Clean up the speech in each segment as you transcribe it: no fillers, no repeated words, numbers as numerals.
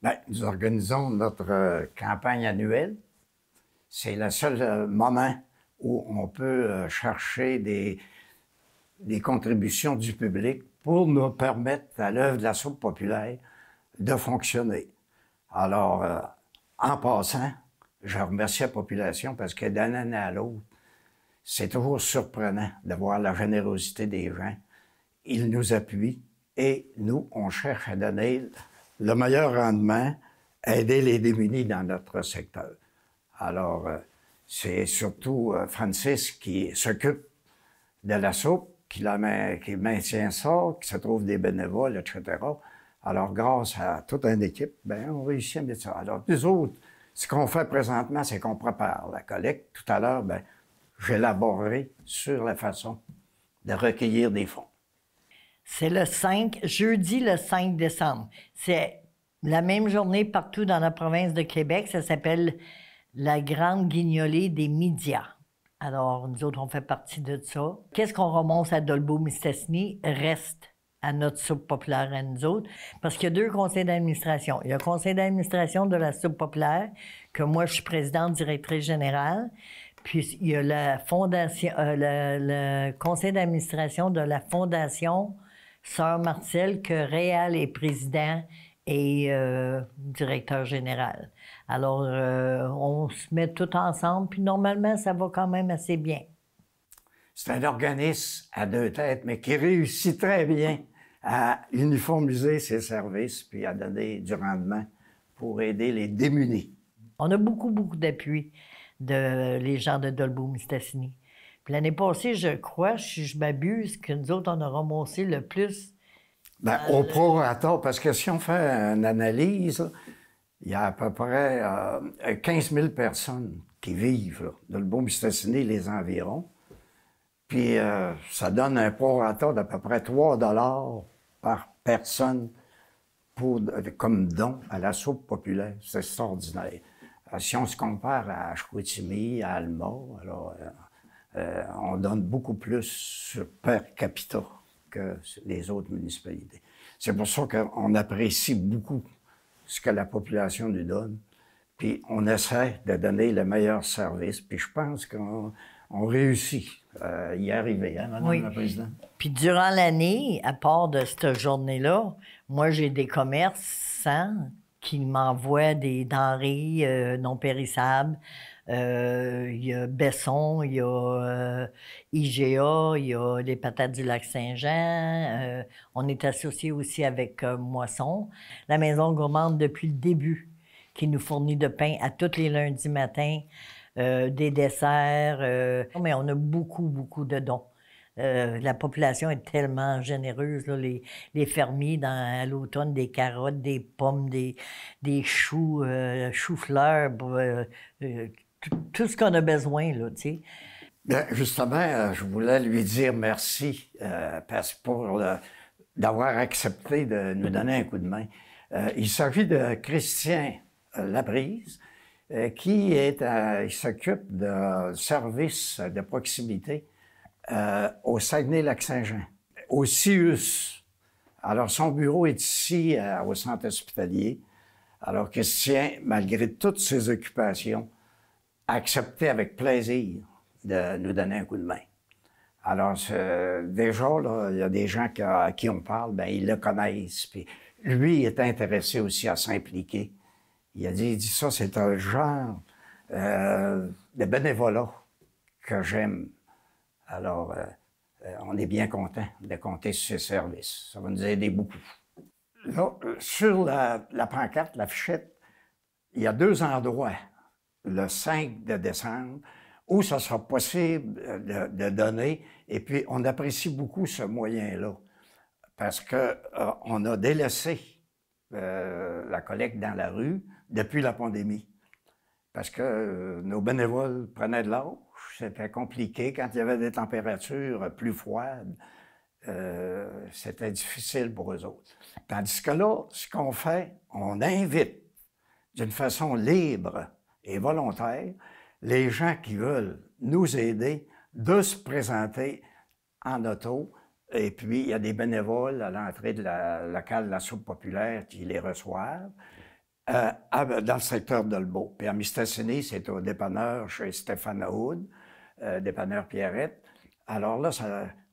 Bien, nous organisons notre campagne annuelle. C'est le seul moment où on peut chercher des contributions du public pour nous permettre à l'œuvre de la soupe populaire de fonctionner. Alors, en passant, je remercie la population parce que d'une année à l'autre, c'est toujours surprenant de voir la générosité des gens. Ils nous appuient et nous, on cherche à donner le meilleur rendement, aider les démunis dans notre secteur. Alors, c'est surtout Francis qui s'occupe de la soupe, qui maintient ça, qui se trouve des bénévoles, etc. Alors, grâce à toute une équipe, ben, on réussit à mettre ça. Alors, nous autres, ce qu'on fait présentement, c'est qu'on prépare la collecte. Tout à l'heure, ben, j'élaborerai sur la façon de recueillir des fonds. C'est jeudi le 5 décembre. C'est la même journée partout dans la province de Québec. Ça s'appelle la Grande Guignolée des médias. Alors, nous autres, on fait partie de ça. Qu'est-ce qu'on remonte à Dolbeau-Mistassini reste à notre soupe populaire à nous autres, parce qu'il y a 2 conseils d'administration. Il y a le conseil d'administration de la soupe populaire, que moi, je suis présidente, directrice générale. Puis, il y a la fondation, le conseil d'administration de la Fondation Sœur Marcel, que Réal est président et directeur général. Alors, on se met tout ensemble, puis normalement, ça va quand même assez bien. C'est un organisme à 2 têtes, mais qui réussit très bien à uniformiser ses services puis à donner du rendement pour aider les démunis. On a beaucoup d'appui de les gens de Dolbeau-Mistassini. Puis l'année passée, je crois, si je m'abuse, que nous autres, on a ramassé le plus. Bien, au prorata, parce que si on fait une analyse, là, il y a à peu près 15 000 personnes qui vivent là, de Dolbeau-Mistassini, les environs. Puis ça donne un prorata d'à peu près 3 $ par personne comme don à la soupe populaire. C'est extraordinaire. Si on se compare à Chicoutimi, à Alma, alors on donne beaucoup plus per capita que les autres municipalités. C'est pour ça qu'on apprécie beaucoup ce que la population nous donne, puis on essaie de donner le meilleur service, puis je pense qu'on réussit à y arriver, hein, Madame la Présidente? Puis durant l'année, à part de cette journée-là, moi, j'ai des commerçants qui m'envoient des denrées non périssables. Il y a Besson, il y a IGA, il y a les patates du Lac-Saint-Jean. On est associé aussi avec Moisson. La Maison Gourmande, depuis le début, qui nous fournit de pain à tous les lundis matins, des desserts. Mais on a beaucoup de dons. La population est tellement généreuse, là, les fermiers à l'automne, des carottes, des pommes, des choux, choux-fleurs, tout ce qu'on a besoin, là, tu sais. Bien, justement, je voulais lui dire merci d'avoir accepté de nous donner un coup de main. Il s'agit de Christian Labrise, qui il s'occupe de services de proximité au Saguenay-Lac-Saint-Jean, au CIUS. Alors, son bureau est ici, au centre hospitalier. Alors, Christian, malgré toutes ses occupations, a accepté avec plaisir de nous donner un coup de main. Alors, déjà, là, il y a des gens à qui on parle, ben ils le connaissent. Puis lui, il est intéressé aussi à s'impliquer. Il dit ça, c'est un genre de bénévolat que j'aime. Alors, on est bien content de compter sur ses services. Ça va nous aider beaucoup. Là, sur la pancarte, la fichette, il y a 2 endroits, le 5 de décembre, où ça sera possible de donner. Et puis, on apprécie beaucoup ce moyen-là, parce que on a délaissé la collecte dans la rue depuis la pandémie. Parce que nos bénévoles prenaient de l'âge, c'était compliqué. Quand il y avait des températures plus froides, c'était difficile pour eux autres. Tandis que là, ce qu'on fait, on invite d'une façon libre et volontaire les gens qui veulent nous aider de se présenter en auto. Et puis, il y a des bénévoles à l'entrée de la locale de la soupe populaire qui les reçoivent. dans le secteur de Dolbeau. Puis à Mistassini, c'est au dépanneur chez Stéphane Aoud, dépanneur Pierrette. Alors là,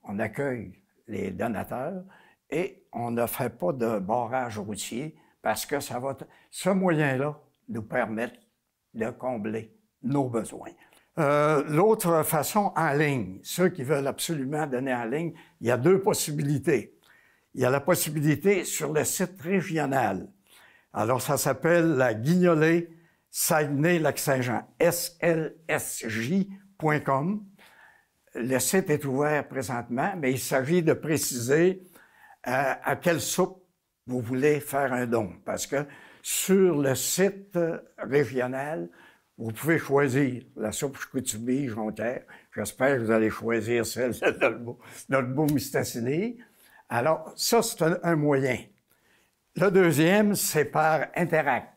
on accueille les donateurs et on ne fait pas de barrage routier parce que ce moyen-là nous permet de combler nos besoins. L'autre façon, en ligne. Ceux qui veulent absolument donner en ligne, il y a deux possibilités. Il y a la possibilité sur le site régional. Alors, ça s'appelle la Guignolée Saguenay-Lac-Saint-Jean, slsj.com. Le site est ouvert présentement, mais il s'agit de préciser à quelle soupe vous voulez faire un don. Parce que sur le site régional, vous pouvez choisir la soupe Chicoutimi, Jonquière. J'espère que vous allez choisir celle de Dolbeau-Mistassini. Alors, ça, c'est un moyen. Le deuxième, c'est par Interact.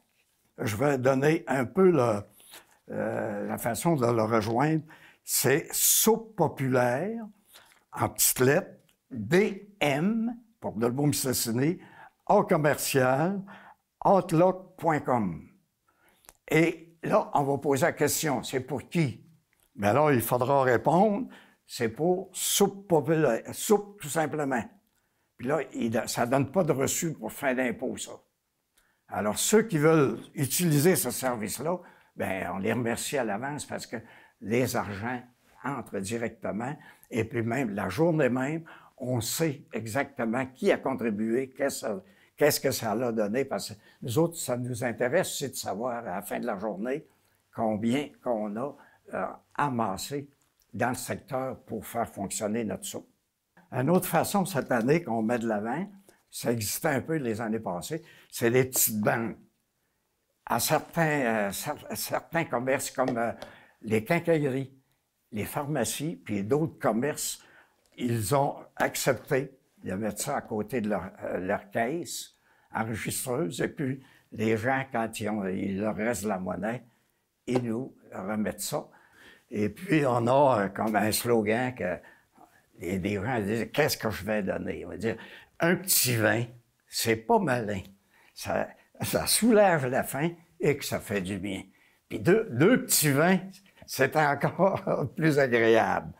Je vais donner un peu la façon de le rejoindre. C'est Soupe populaire, en petites lettres, DM, pour Dolbeau-Mistassini, au commercial, outlook.com. Et là, on va poser la question, c'est pour qui? Mais là, il faudra répondre, c'est pour Soupe populaire, soupe tout simplement. Puis là, ça ne donne pas de reçu pour fin d'impôt, ça. Alors, ceux qui veulent utiliser ce service-là, bien, on les remercie à l'avance parce que les argents entrent directement et puis même, la journée même, on sait exactement qui a contribué, qu'est-ce que ça a donné, parce que nous autres, ça nous intéresse, c'est de savoir à la fin de la journée combien qu'on a amassé dans le secteur pour faire fonctionner notre soupe. Une autre façon, cette année, qu'on met de l'avant, ça existait un peu les années passées, c'est les petites banques. À certains commerces comme les quincailleries, les pharmacies, puis d'autres commerces, ils ont accepté de mettre ça à côté de leur caisse enregistreuse, et puis les gens, quand il leur reste de la monnaie, ils nous remettent ça. Et puis, on a comme un slogan que des gens disent « Qu'est-ce que je vais donner? » On va dire « Un petit vin, c'est pas malin. Ça soulage la faim et que ça fait du bien. Puis deux petits vins, c'est encore plus agréable. »